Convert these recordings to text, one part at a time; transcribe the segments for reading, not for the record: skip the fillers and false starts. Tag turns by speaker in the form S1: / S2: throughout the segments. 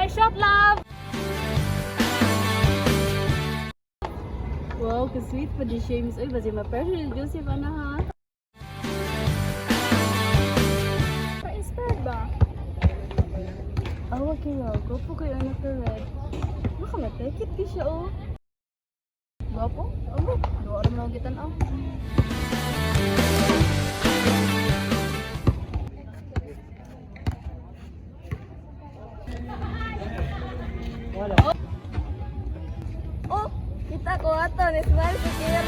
S1: my shot, love! Wow, ka-sweet pa di James. Uy, basi ma-pressure ni Joseph, ana ha? Pa-inspired ba? Awa kayo, gwapo kayo anak ka red. Baka matekit ka siya, oh. Gwapo? Oh, doon mo lang kitan, oh. Oh, kita ko ato ni Smile si Kira.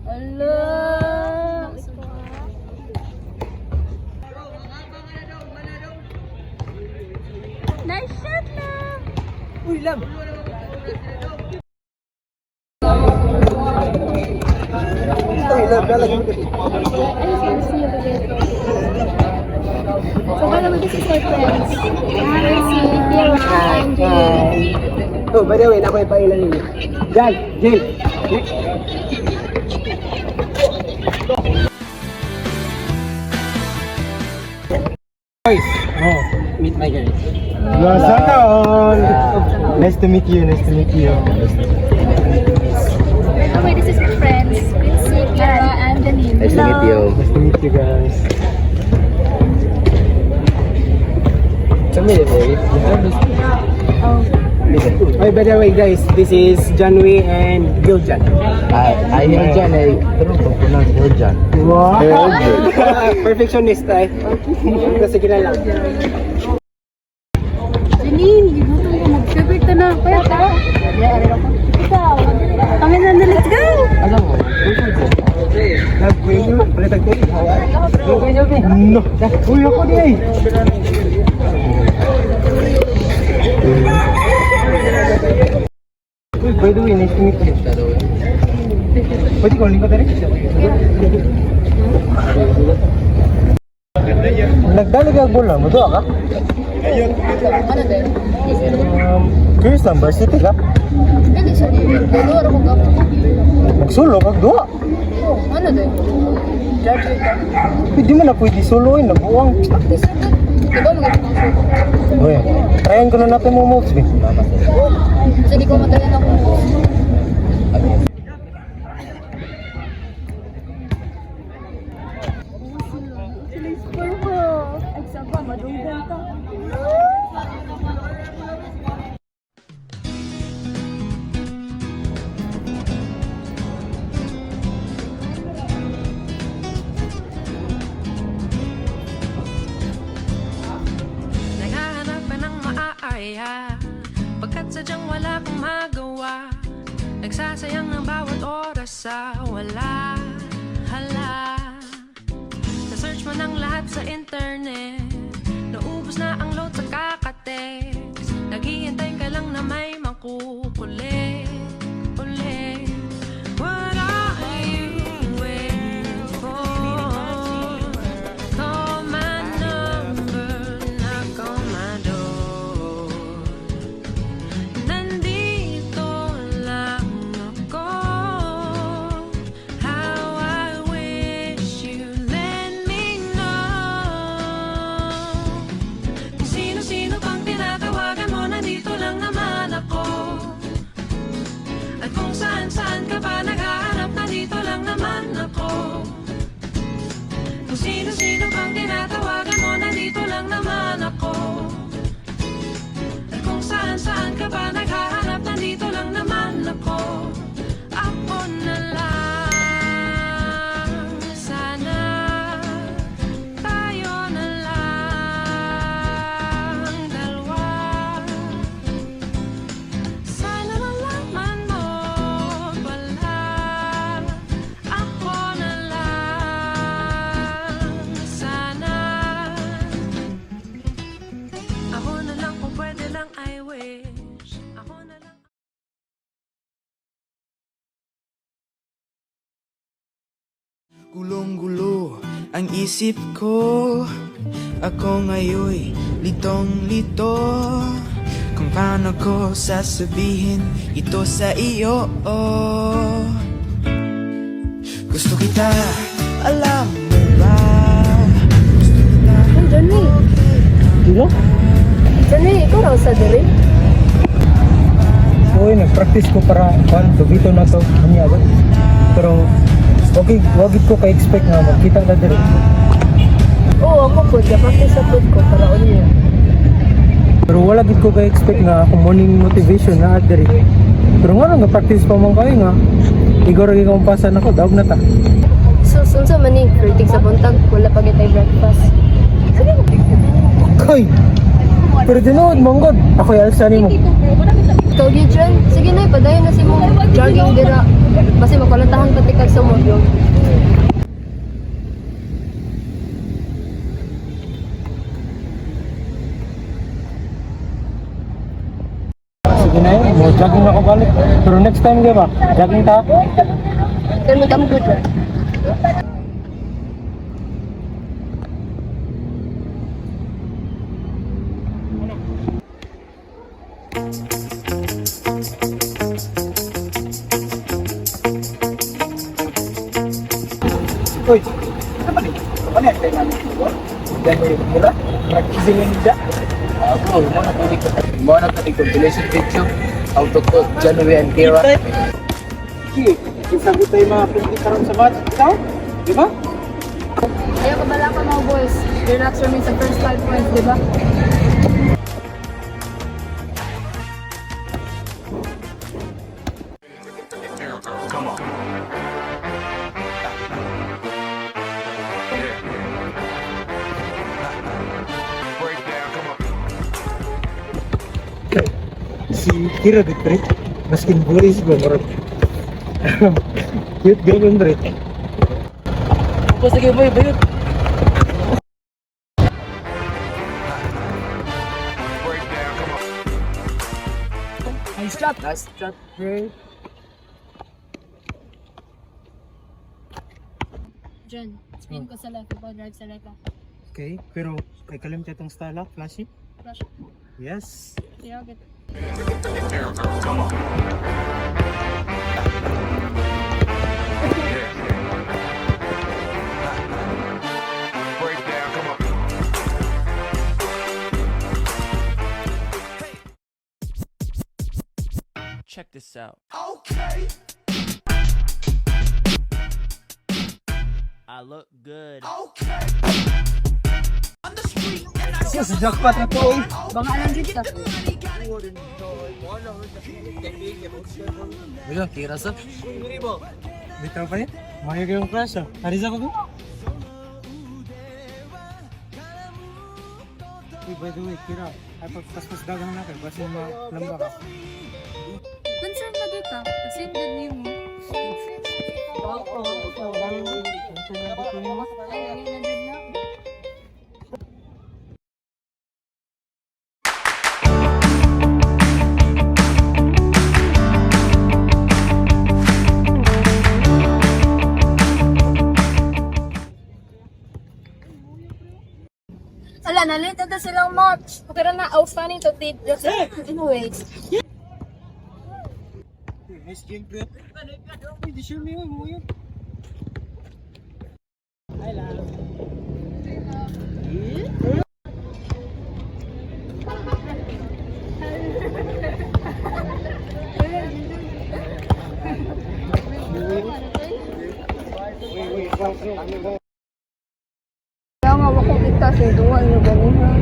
S1: Hello. Nice shot lang.
S2: Uy, love. Uy, love, lalagyan mo kasi.
S1: So, by the way, this is my friends. Si Kira and Jay.
S2: Oh, by the way, naku yung pailan ninyo. Jan, Jill. Next. Guys, meet my girl.
S3: Sana all. Nice to meet you. Nice to meet you.
S1: Okay, this is my friends. Si Kira and Janine.
S2: Nice to meet you.
S3: Nice to meet you guys.
S2: Come here, baby.
S1: Oh.
S2: Oh, by the way, guys, this is Janwi and Giljan.
S4: I Hiljan ay pero kung pronounce Hiljan.
S2: Wow! Perfectionist ay. Kasi kilala.
S1: Janine, gibuto ko. Mag-favorite ka na. Kaya ka. Ikaw. Kami na na, let's go!
S4: Alam mo,
S2: Nag-win nyo. Palitag ko.
S3: No. Uy, ako di ay. Uy, by the way, nice to meet you. Pwede ko lingkod rin. Nagdalag ang bola mo, doon ka?
S1: Ano din?
S3: Curious lang, varsity ka?
S1: Dali siya din. Ano ko gapo?
S3: Nagsulo ka, doon.
S1: Oh, ano din? Judge ka.
S3: Hindi mo na pwede soloin, nabuwang.
S1: Practice ka. Diba mga pang-shoot?
S3: Uy, tryan ko na natin mo moves, be.
S1: Kasi di ko matalan ako.
S5: Naghahanap ka ng maaaya pagkat sadyang wala pang magawa. Nagsasayang ng bawat oras sa wala. Hala, na-search mo ng lahat sa internet. Naubos na ang load sa kakatext. Naghihintay ka lang na may makukulit ulit. What are you waiting for? Call my number, knock on my door. Nandito lang ako. How I wish you let me know. Kung sino-sino pang tinatawagan mo, nandito lang naman ako. At kung saan-saan ka pa naghahanap, nandito lang naman ako. Kung sino-sino pang tinatawagan mo, nandito lang naman ako. At kung saan-saan ka pa naghahanap, nandito lang naman ako. Ako na lang. Sana tayo na lang dalawa. Sana malaman mo pala. Ako na lang. Sana ako na lang kung pwede lang, I wish. Ako na lang.
S6: Gulong-gulo ang isip ko. Ako ngayon litong-lito. Kung paano ko sasabihin ito sa iyo. Gusto kita, alam mo ba? Gusto kita.
S1: Ay, Johnny. Johnny, ikaw raw sa diri?
S3: Uy, nag-practice ko para dito na to. Ano ba? Pero, okay, wagid ko ka-expect nga magkita na diri.
S1: Oo, ako po. Practice sa food ko para ulit.
S3: Pero wala gid ko ka-expect nga akong morning motivation na diri. Pero nga practice pa man kayo nga. Igor lagi kong pasan ako, daog na ta.
S1: So, sunsa man ni, critic sa buntag, wala pa kitay breakfast. Sige mo.
S3: Koy! Pero dinood, manggod. Ako yung alsa mo.
S1: Ikaw, Gidron, sige na, padayon na si mo. Jogging dira. Basi makulatahan pati kag sa mo.
S3: Sige na yun, mo jogging ako balik. Pero next time ba? Jogging ta?
S1: Kami kami good.
S3: Uy, apa nih? Apa nih yang namin? Dan mula, practicing yung hida.
S4: Ako, mo na tadi compilation video. Autocode, January and Kira.
S3: Sige, isagot tayo mga pwede karoon sa batch. Ikaw? Di ba?
S1: Ayaw ka bala ka mga boys. Relax remain sa first 5 points, di ba?
S3: Si Kira di Dre, maskin buris ba marag. Cute girl yung Dre.
S4: Basta kayo ba yun?
S1: Nice shot.
S4: Nice shot, bro.
S1: John, spin ko sa left, ikaw drive sa left.
S3: Okay, pero kay kalimta itong style ha, flashy?
S1: Flash.
S3: Yes.
S1: Yeah, get.
S6: Check this out. I look good.
S3: Yes, jackpot na to eh.
S1: Baka anong dito?
S4: Wala, Kira sa.
S3: Bitaw pa yun? Mahal kayong crush ah. Haris ako doon? Hey, by the way, Kira, ay pagpaspas dagang na kayo, basta lamba ka.
S1: Concern na dito. Kasi hindi mo. Ala, nalito na silang match. Okay na, outstanding to take. Anyways.
S3: Nice game, bro. Hindi sure mo yun. I love.
S1: Kaya nga ako kita sa duwan yung ganihan.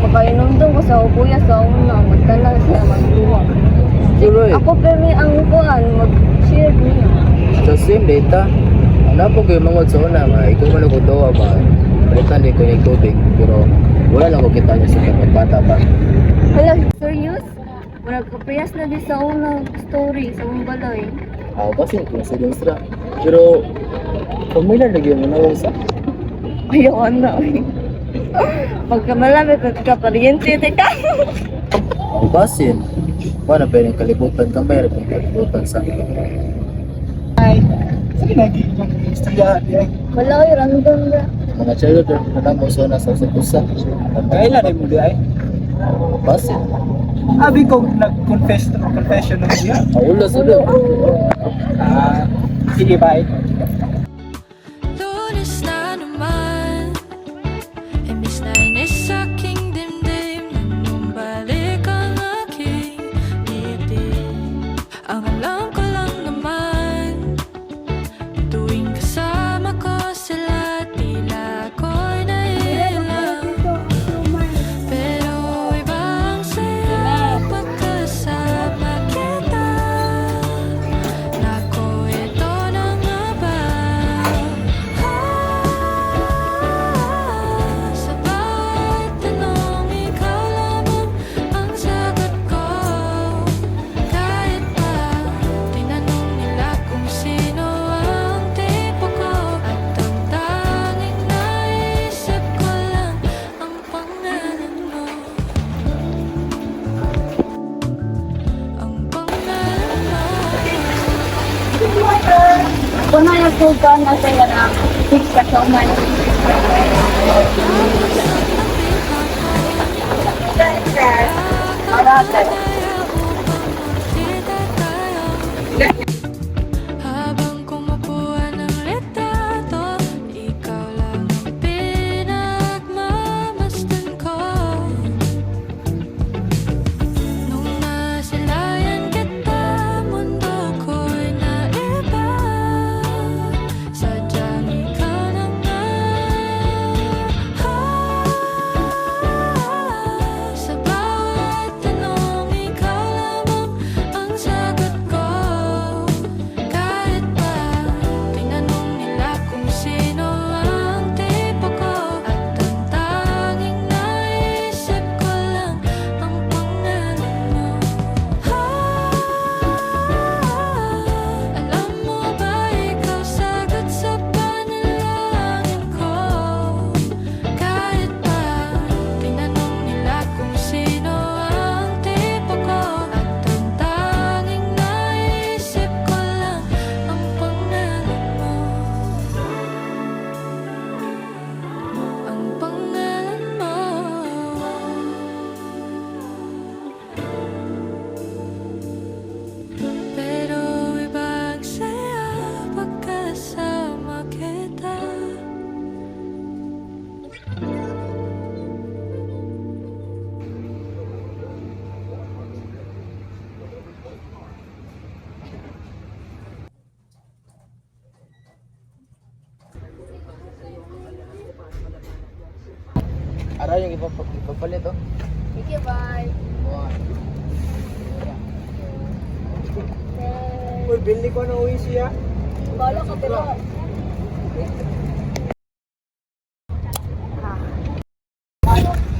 S1: Pagkainom doon ko sa kuya sa una, magtalang siya magduwa.
S4: Tuloy.
S1: Ako pero ang kuhan, mag-share niya.
S4: The same data. Ang napo kayo mangod sa una, nga, ikaw man ako dawa ba? Balitan din ko yung tubig. Pero wala lang ko kita niya sa pagpata pa.
S1: Hala, serious? Wala ko priyas na di sa unang story, sa unang balay.
S4: Kasi coincidence ra. Pero, familiar lagi yung manawag sa.
S1: Ayaw na eh. Pagka malami ka pariente, teka.
S4: Ang basin. Wala pa yung kalibutan ka, mayroon yung kalibutan sa.
S3: Hi. Sige na, istorya.
S1: Wala ko random na.
S4: Mga childhood na lang mo sa nasa usa.
S3: Kailan ay mo di ay?
S4: Basin.
S3: Abi ko confession ng niya.
S4: Maulas ulo.
S3: Sige, bye.
S5: Lunes na naman, imbis na inis sa aking dimdim.
S1: food ka na sila na fix ka so man.
S5: Habang kumukuha ng retrato, ikaw lang ang pinagmamasdan ko. Nung nasilayan kita, mundo ko'y naiba. Sadyang ikaw na nga. Sa bawat tanong, ikaw lamang ang sagot ko. Kahit pa tinanong nila kung sino ang tipo ko, at ang tanging naisip ko lang ang pangalan mo. Alam mo ba ikaw sagot sa panalangin ko? Kahit pa tinanong nila kung sino ang tipo ko, at ang tanging naisip ko lang ang pangalan mo. Ang pangalan mo. Pero iba ang saya pagkasama kita.
S4: Araw yung ipapalit oh.
S1: Thank you, bye.
S2: Uy, bili ko na uwi siya.
S1: Bala ka pero.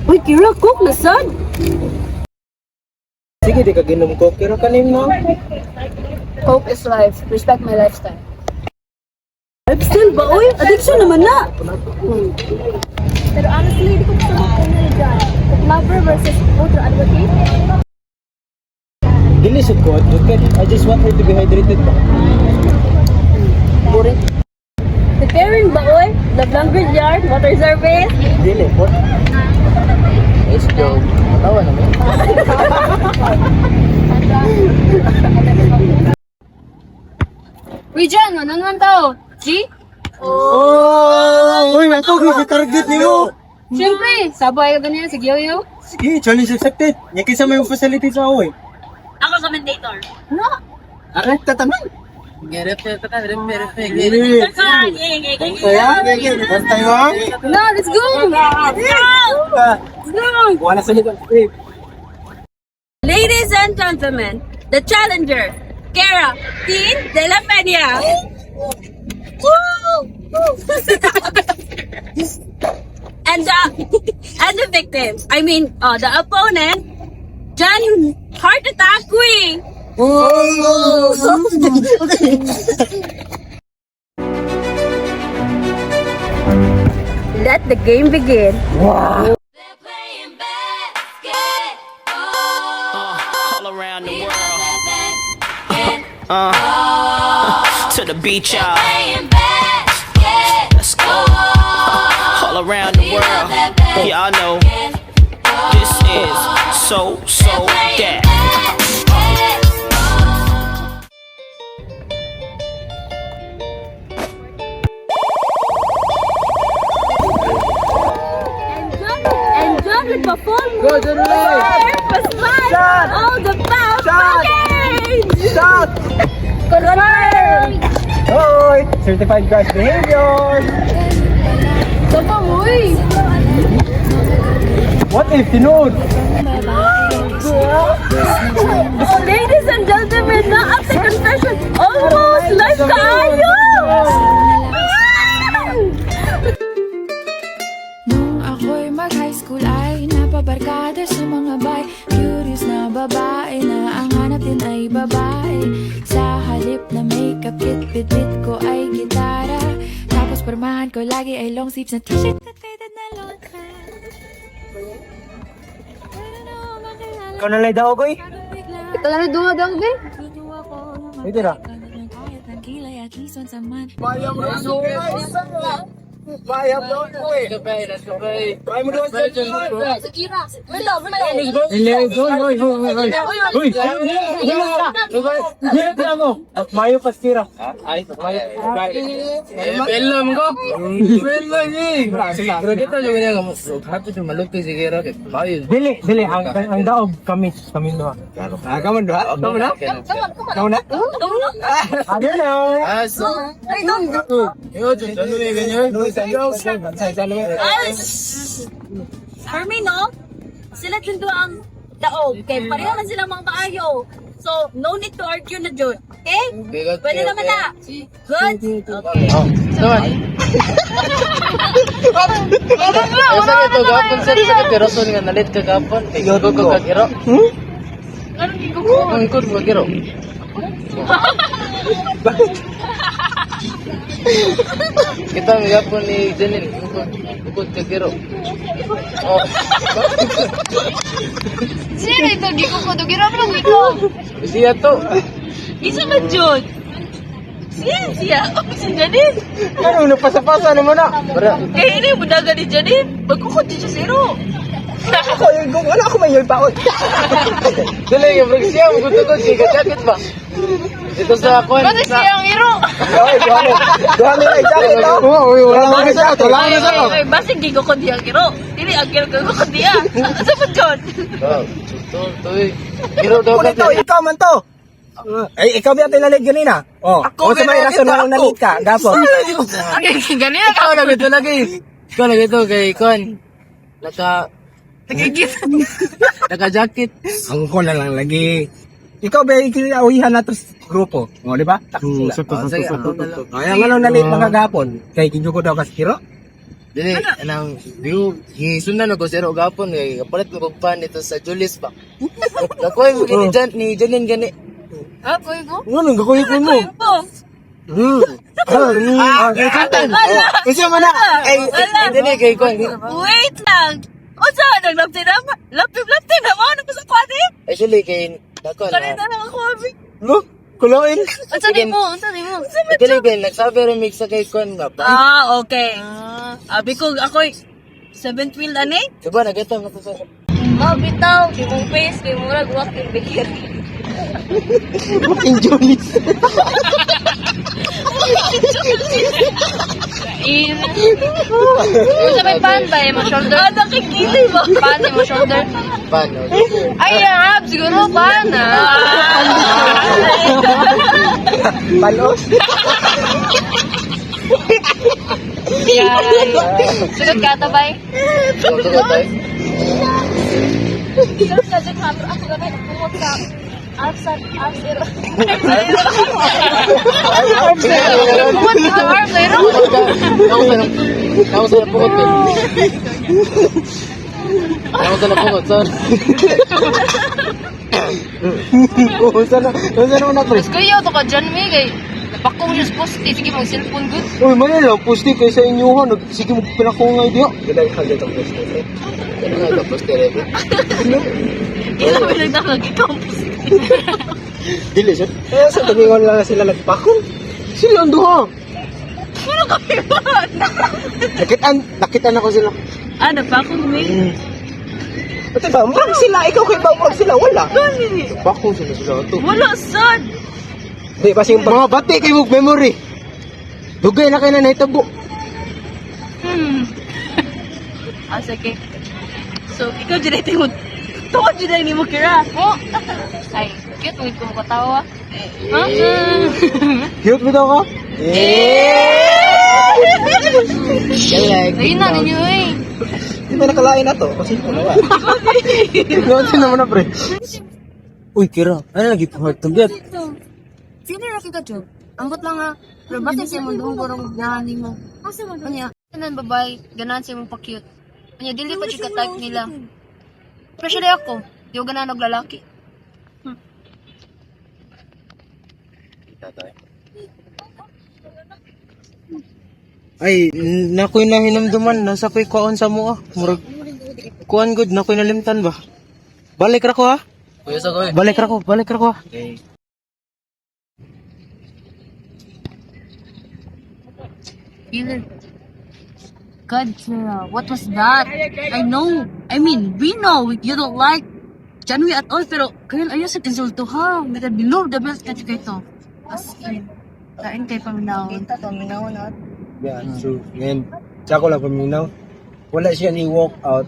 S1: Uy, Kira, cook na sad.
S3: Sige, di ka ginom ko. Kira kanin mo.
S1: Coke is life. Respect my lifestyle. Lifestyle ba, uy? Addiction naman na. Pero honestly, hindi ko gusto mag-comment dyan. Lover versus ultra advocate.
S3: Dilisod ko, advocate. I just want her to be hydrated ba?
S1: Burit. Preparing ba, uy? The Blanford Yard, water service.
S3: Dili, what?
S4: Nice joke. Matawa naman.
S1: Uy, Jan, ano naman tao? G?
S3: Oh! Uy, ako, target niyo!
S1: Siyempre, sabay ka ganyan, sige yo.
S3: Sige, challenge accepted. Yan kisa may facility sa ako eh.
S1: Ako commentator. No?
S3: Aray, tataman.
S4: Gerep ka ta, gerep.
S3: Kaya, first time mo?
S1: No, let's go! Let's go!
S3: Wala sa likod.
S1: Ladies and gentlemen, the challenger, Kara Tin de la Peña. and the victim, I mean, the opponent, John Heart Attack Queen. Let the game begin.
S5: They're playing basketball.
S6: All around the world.
S5: Basketball.
S6: To the beach, y'all.
S5: Playing basketball.
S6: Let's go. All around the world. Y'all know this is so that.
S1: And John will perform
S2: Go, John Ray. Shot.
S1: all the fast
S2: Shot.
S1: package.
S2: Shot!
S1: Confirm.
S3: Hoy! Certified crash behavior!
S1: So pa mo
S3: What if tinood?
S1: Ladies and gentlemen, na after confession, almost life tayo!
S5: Nung ako'y mag-high school ay napabarkada sa mga bay. Curious na babae na ang hanap din ay babae. Sa halip na makeup kit, bit-bit ko ay gitara. Tapos pormahan ko lagi ay long sleeves na t-shirt at faded na long pants. Pero nung makilala
S3: Ikaw na lang daw, Goy?
S5: ko bigla,
S1: Ito na rin duwa daw, be.
S5: tutuwa ko na
S3: Ito na.
S5: kahit ang kilay at least naman sa mat.
S2: Bayam mo doon. Bayam doon.
S4: Kapay, nas kapay.
S2: Bayam mo doon.
S1: Sakira. Wala, wala.
S3: Mayo pastira.
S4: Belum ko. Belum ni. Pero kita juga niya kamu. Happy to malupit siguro kay bayo.
S3: Dili ang daog kami doon.
S2: Kamu doon. Kamu na? Kamu na?
S3: Ano na?
S4: Aso. Yo, ano ni ganyan?
S1: For me, no? Sila tundo ang daog. Kaya pareho na sila mga maayo. So, no need to argue na, Jod. Okay? Pwede naman na. Good? Okay.
S4: Naman. Asa ito gapon sa pero so nga nalit ka gapon. Ikaw ko kagiro.
S1: Anong gigugo?
S4: Ang ikot mo kagiro. Kita ang gapon ni Janine. Ikot kagiro. Oh.
S1: Sino ito? Gigugo. Dugira mo lang ito.
S4: Siya to.
S1: Isa ba, Jod? Siya. Si Janine.
S3: Ano napasa-pasa naman na?
S4: Para
S1: Kaya ini, budaga ni Janine. Magkukot siya zero.
S2: Wala ako may yulpaon.
S4: dili yung bro siya magutugod kay jacket ba. Ito sa kon.
S1: Kasi siya ang iro.
S2: Oy, duha nila jacket to. Wala mo sa to. Wala mo sa to.
S1: Ay, basig gigo ko diya ang iro. Dili, ang iro ko diya. Asa ba, Jod?
S4: To. Giro daw ka.
S2: Ito, ikaw man to. Ay, ikaw ba tinalig ganina? Oh, o sa may rason na nalit ka, gapon.
S4: Ganyan ka na gito lagi. Ikaw na gito kay kon. Naka-jacket.
S2: Ang ko na lang lagi. Ikaw ba ikinawihan na to sa grupo? O, di ba? Ay, ang ano nalit mga gapon? Kay kinyo ko daw kaskiro?
S4: Dili, anang view, gisundan ako zero gapon kay kapalit mo kog pan dito sa Julius ba. Nakoy mo ni Janine gani.
S1: Ah, pwede ko?
S2: Ano, gakuhin ko mo.
S4: Katan. Kasi mo na. Ay, dili kay kon.
S1: Wait lang. O saan? Laptip na mo? Ano pa sa kwate?
S4: Actually kay nakon.
S1: Kanina lang ako, Abi.
S2: Look, kuloin.
S1: Ang saan mo? Ang saan mo?
S4: Dili kay nagsabi remix sa kay kon nga pa.
S1: Ah, okay. Abi ko, ako'y 7th wheel, ani?
S4: Diba nagito nga to sa.
S1: Bitaw, di mong face, di mong ragwak yung bigir.
S2: Enjoy.
S1: Kung sa may pan ba, mo shoulder? Ah, nakikili ba? Pan, mo shoulder?
S4: Pan.
S1: Ay, abs, siguro pan,
S2: Palos.
S1: Yan. Sunod ka ito, bay?
S4: Ito ko tayo.
S1: Sunod ka dyan, hamro. Ako gamay, bukod ka. Absat, absir. Bukod ka, absir.
S4: Ako sa napukot ko. Ako sa napukot, sorry.
S2: Saan mo na, pre?
S1: Kuya, ito ka dyan, may kay. Napakong yung posti. Sige, mag cellphone good.
S2: Uy, manila, pusti kayo sa inyo ha. Sige mo pinakungay diyo. Gilay ka dito, pusti.
S4: Ano nga tapos kaya rin?
S1: Ilang may nagdakag-campus.
S2: Dili siya. Eh, sa tumingon lang sila nagpakong. Sila ang duha.
S1: Ano kami ba?
S2: Nakitaan ako sila.
S1: Ah, napakong may.
S2: Ate ba, umrag sila. Ikaw kay ba umrag sila? Wala.
S1: Gani.
S2: Pakong sila ito.
S1: Wala, sad.
S2: Di, kasi mga bati kay mong memory. Dugay na kayo na naitabo.
S1: Ah, sige. So, ikaw dyan ito mo. Tuwa dyan mo kira. Oh. Ay, cute mo kung katawa. Ha?
S2: Cute mo daw ka?
S1: Ayun na, ninyo eh.
S2: Di ba nakalain na to? Kasi ito naman. Kasi naman na, pre. Uy, Kira. Ano lagi pa hard to get?
S7: Sino na kita, Joe? Ambot lang nga. Pero bakit siya mo doon gorong ganahan mo? Kanya, kanan babae, ganahan siya mo pa-cute. Kanya, dili pa siya ka-type nila. Pero siya ako, di ko ganahan og lalaki.
S3: Ay, nakoy na hinamduman. Nasa ko'y kuwan sa mo ah. Murag, kuwan good. Nakoy nalimtan ba? Balik ra ko ah.
S4: Kuya sa ko eh.
S3: Balik ra ko ah.
S4: Okay.
S7: feel it. God, Sarah, what was that? I know. I mean, we know you don't like Janwi at all, pero kayo ayaw sa insulto ha. Because below the best ka kayo to. As in, kain kayo paminahon. Kita to, minahon na.
S2: Yeah, true. And tsaka lang paminaw, wala siya ni walk out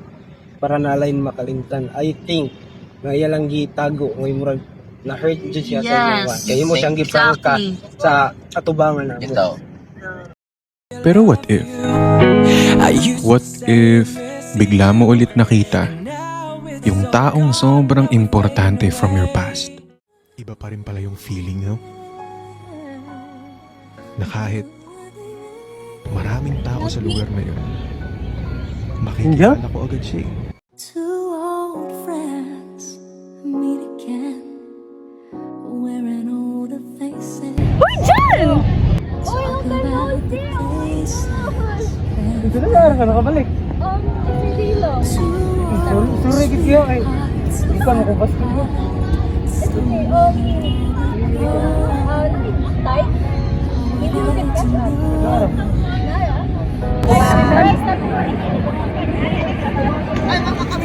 S2: para nalain makalimtan. I think na iya lang gitago ng murag na hurt dyan siya sa iwa.
S7: Yes,
S2: Kaya mo siyang giprangka
S7: exactly.
S2: sa atubangan na mo.
S8: Pero what if? What if bigla mo ulit nakita yung taong sobrang importante from your past? Iba pa rin pala yung feeling, no? Na kahit maraming tao sa lugar na yun, makikilala ko agad siya eh.
S5: Two old friends meet again, wearing all the faces.
S1: Uy, Jan!
S5: Talk about the places.
S3: Dito na lang ka nakabalik.
S1: Hindi lang.
S3: Sorry kayo ay. Hindi ka makubas ko.
S1: It's okay. Tight? Hindi mo can get that.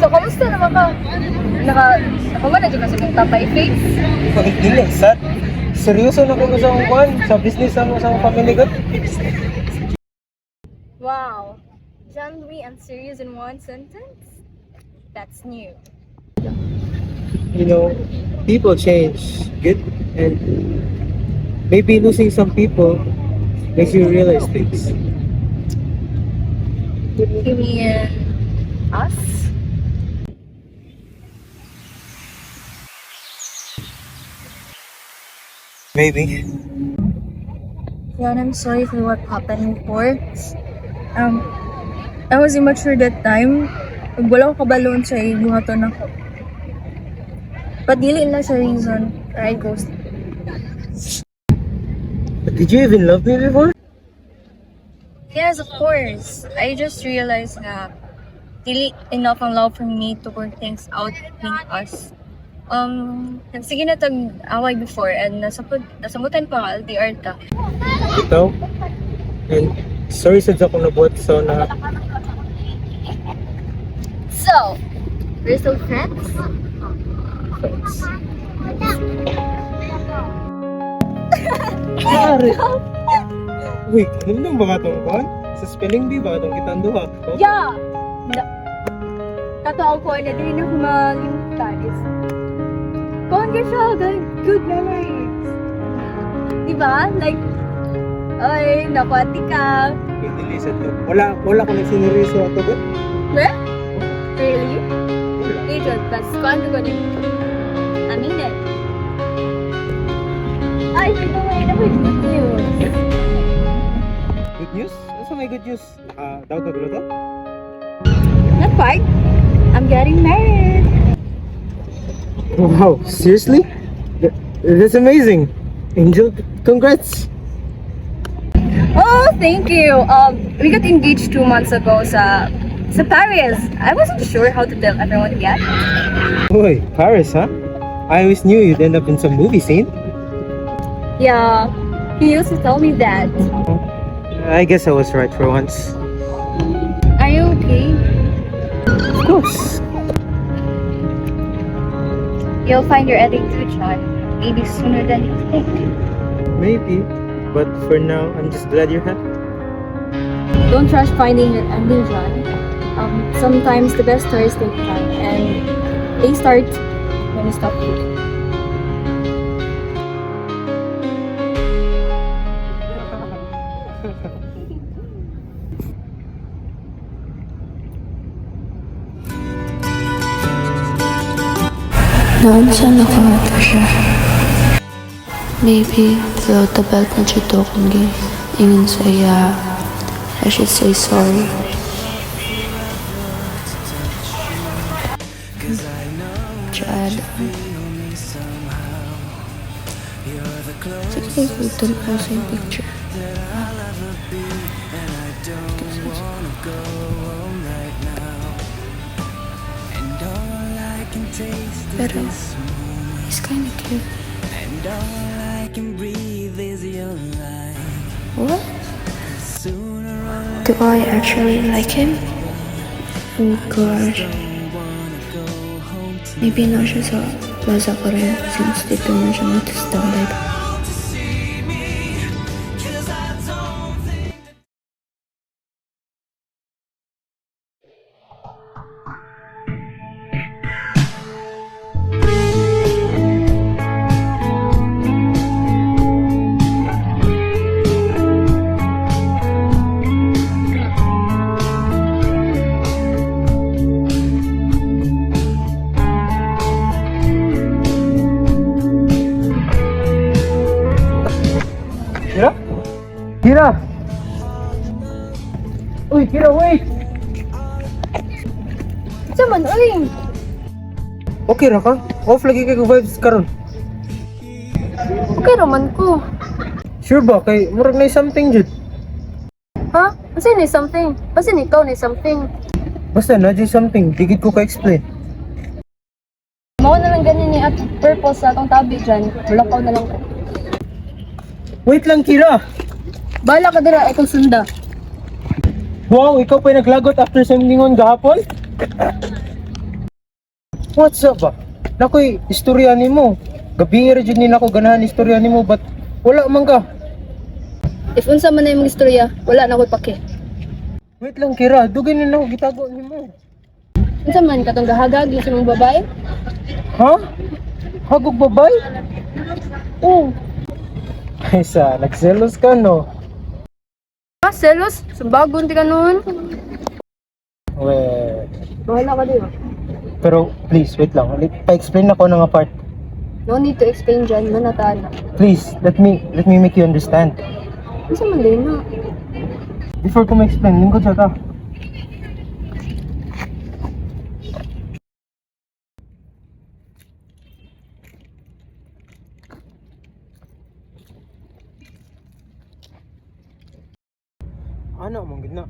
S1: So, kamusta naman ka? Nakamanadyo ka sa mong tapay face?
S3: Bakit dili, sad? Seryoso na ko sa akong kwan, sa business sa akong family ko.
S1: Wow. John Lee and serious in one sentence? That's new.
S3: You know, people change, good, and maybe losing some people makes you realize things.
S1: You mean us?
S3: Maybe.
S1: Yeah, I'm sorry for what happened before. I was immature that time. Wala ko kabalon sa ibuhaton ako. But dili na sa reason I ghosted.
S3: But did you even love me before?
S1: Yes, of course. I just realized na dili enough ang love for me to work things out between us. Nagsige na tag-away before and nasamutan pa nga LDR ta.
S3: Ito. And sorry sa ako nabuhat so na
S1: So, we're still friends?
S3: Pare. Wait, ano nang ba itong kwan? Sa spelling bee ba itong kitang duha? Oh?
S1: Yeah! Katawa ko na din ako mag-limutan is kung ka siya, good memories. Diba? Like, ay, nakwati ka.
S3: Wait, Lisa to. Wala ko nagsinuriso ako ba?
S1: Huh? Really? Agent, tas kwento ko din. Aminin. Ay, by the way, na good news.
S3: Good news? Ano sa may good news? Daw ka gulo to?
S1: Not quite. I'm getting married.
S3: Wow, seriously? That's amazing. Angel, congrats.
S1: Oh, thank you. We got engaged 2 months ago sa Paris. I wasn't sure how to tell everyone yet.
S3: Boy, Paris, huh? I always knew you'd end up in some movie scene.
S1: Yeah, he used to tell me that.
S3: I guess I was right for once.
S1: Are you okay?
S3: Of course.
S1: You'll find your ending too, John. Maybe sooner than you think.
S3: Maybe. But for now, I'm just glad you're happy.
S1: Don't rush finding your ending, John. Sometimes the best stories take time, and they start when you stop looking.
S9: Nandyan ako ito siya. Maybe, without the belt na judo kong ingin sa iya, I should say sorry. Chad. Sige, putol ko sa yung picture. Pero, he's kinda cute. What? Do I actually like him? Oh gosh. Maybe na siya sa Plaza Korea since dito na siya matastambay.
S3: Kira? Kira! Uy, Kira, wait!
S7: Sa man, uy!
S3: Okay ra ka? Off lagi kay vibes karon.
S7: Okay raman ko.
S3: Sure ba? Kay murag na something jud.
S7: Ha? Kasi ni something. Kasi ikaw ni something.
S3: Basta na jud something, digid ko ka-explain.
S7: Mao na lang ganin ni at purpose sa atong tabi dyan. Bulakaw na lang ko.
S3: Wait lang, Kira!
S7: Bala ka dira, ikong sunda.
S3: Wow, ikaw pa'y naglagot after sendingon gahapon? What's up ba? Nakoy, istorya ni mo. Gabi ra jud nila ko ganahan istorya ni mo, but wala man ka.
S7: If unsa man na imong istorya, wala na ko pake.
S3: Wait lang, Kira, dugay na ako gitago ni mo.
S7: Unsa man katong gahagag sa mong babae?
S3: Ha? Hagog babay?
S7: Oo.
S3: Ay sa, nagselos ka no?
S7: Ah, selos? Sumbagon di ka noon.
S3: Well,
S7: Bahala ka dira.
S3: pero please, wait lang. Pa-explain ako ng part.
S7: No need to explain dyan, manataan na.
S3: Please, let me make you understand.
S7: Unsa man din na?
S3: Before ko ma-explain, lingkod siya ka. Ano mong gitna?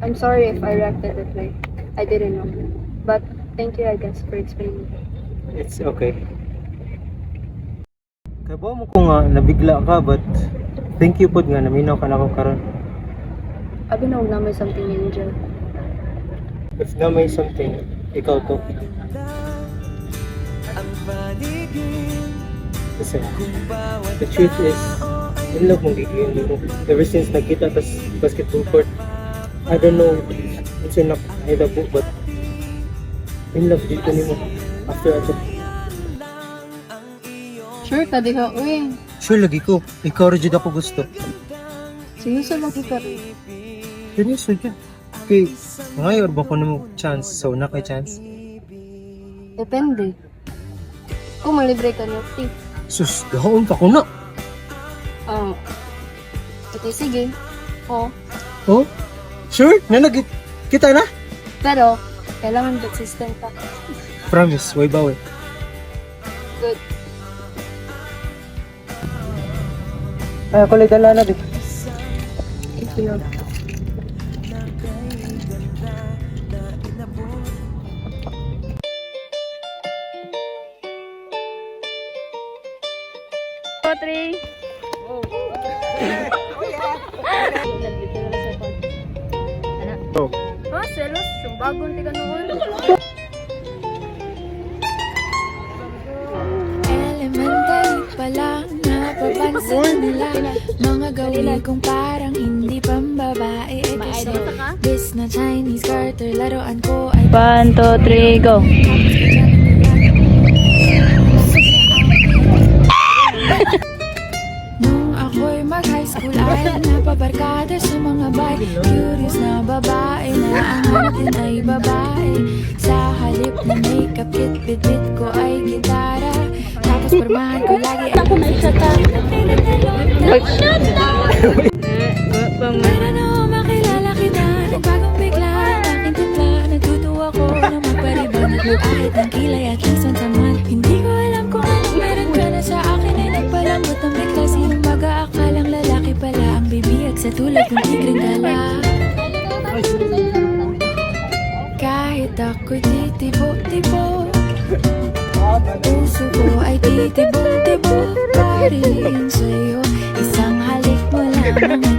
S7: I'm sorry if I reacted that way. I didn't know. But thank you, I guess, for explaining.
S3: It's okay. Kaya ba mo ko nga nabigla ka, but thank you po nga naminaw ka na ako karon.
S7: Abi na na may something angel.
S3: If na may something, ikaw to. Listen, the truth is, in love mong gigilin mo. Ever since nagkita tas basketball court, I don't know what's in nakahilabo, but in love dito ni mo. After ato.
S7: Sure ka, di ka, uy.
S3: Sure lagi ko, ikaw rin ako gusto.
S7: Seryoso lagi ka.
S3: Seryoso dyan. Okay, ngayon ba ko na mo chance? So, na kay chance?
S7: Depende. Kung malibre ka niyo, tip.
S3: Sus, gahon pa ko na.
S7: Okay, sige. Oo.
S3: Oh? Sure? Kita na?
S7: Pero, kailangan consistent ka.
S3: Promise, way bawi.
S7: Good.
S3: Ay, ako lang dala na din.
S7: Thank you. Three.
S3: Oh.
S7: Ha? Selos? Sumbagon di ka noon?
S5: Elementary pa lang, napapansin nila mga gawin kong parang hindi pambabae. Ito sa bis na Chinese Carter, laruan ko ay
S1: 1, 2, 3, go.
S5: Nung ako'y mag-high school ay napabarkada sa mga bike. Curious na babae na ang natin ay babae. Sa halip na makeup kit, bit-bit ko ay gitara. Tapos pormahan ko lagi ay Pero nung makilala kita, nagbagong bigla ang aking timpla. Natutuwa ko na magpariban. Kahit ang kilay at lisan taman. Hindi ko alam kung anong meron ka na sa akin ay nagpalambot ang bigla. Sinong mag-aakalang lalaki pala ang bibiyag sa tulad ng tigreng gala.
S9: na